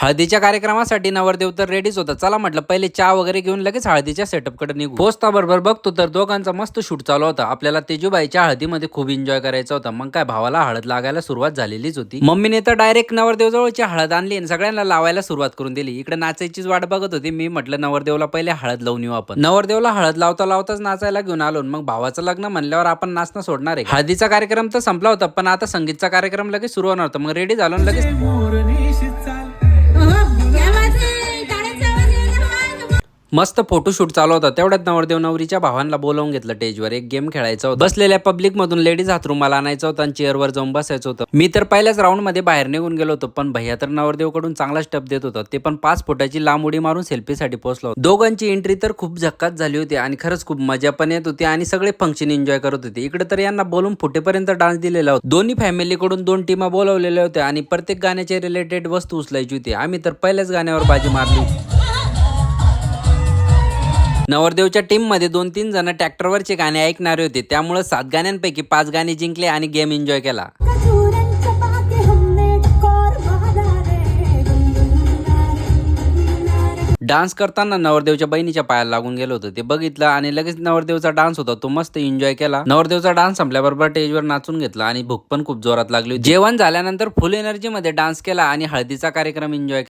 हळदीच्या कार्यक्रमासाठी नवरदेव तर रेडीच होता. चला म्हटलं पहिले चहा वगैरे घेऊन लगेच हळदीच्या सेटअपकडे निघू. पोचता बरोबर बघतो तर दोघांचा मस्त शूट चालू होता. आपल्याला तेजूबाईच्या हळदीमध्ये खूप एन्जॉय करायचा होता. मग काय भावाला हळद लागायला सुरुवात झालेलीच होती. मम्मीने तर डायरेक्ट नवरदेव जवळची हळद आणली आणि सगळ्यांना लावायला सुरुवात करून दिली. इकडे नाचायचीच वाट बघत होती. मी म्हटलं नवरदेवला पहिले हळद लावून येऊ आपण. नवरदेवला हळद लावता लावताच नाचायला घेऊन आलो. मग भावाचं लग्न म्हणल्यावर आपण नाचणं सोडणार आहे. हळदीचा कार्यक्रम तर संपला होता, पण आता संगीतचा कार्यक्रम लगेच सुरू होणार होता. मग रेडी झालो लगेच मस्त फोटोशूट चालू होता. तेवढ्यात नवरदेव नवरीच्या भावांना बोलावून घेतलं स्टेजवर. एक गेम खेळायचा होता. बसलेल्या पब्लिक मधून लेडीज हातरुमाला आणायचं होतं आणि चेअरवर जाऊन बसायचं होतं. मी तर पहिल्याच राऊंड मध्ये बाहेर निघून गेलो होतो, पण भैया तर नवरदेवकडून चांगला स्टेप देत होता. ते पण 5 फुटाची लांब उडी मारून सेल्फीसाठी पोहोचलो. दोघांची एंट्री तर खूप झक्काच झाली होती आणि खरंच खूप मजा पण येत होती आणि सगळे फंक्शन एन्जॉय करत होते. इकडे तर यांना बोलून फुटेपर्यंत डान्स दिलेला होता. दोन्ही फॅमिलीकडून 2 टीमा बोलवलेल्या होत्या आणि प्रत्येक गाण्याचे रिलेटेड वस्तू उचलायची होती. आम्ही तर पहिल्याच गाण्यावर बाजी मारली. नवरदेवच्या टीम मध्ये 2-3 जण ट्रॅक्टरवरचे गाणे ऐकणारे होते. त्यामुळे 7 गाण्यांपैकी 5 गाणी जिंकले आणि गेम एन्जॉय केला. डान्स करताना नवरदेवच्या बहिणीच्या पायाला लागून गेलो होतो. ते बघितलं आणि लगेच नवरदेवचा डान्स होता तो मस्त एन्जॉय केला. नवरदेवचा डान्स संपल्याबरोबर स्टेजवर नाचून घेतला आणि भूक पण खूप जोरात लागली. जेवण झाल्यानंतर फुल एनर्जी मध्ये डान्स केला आणि हळदीचा कार्यक्रम एन्जॉय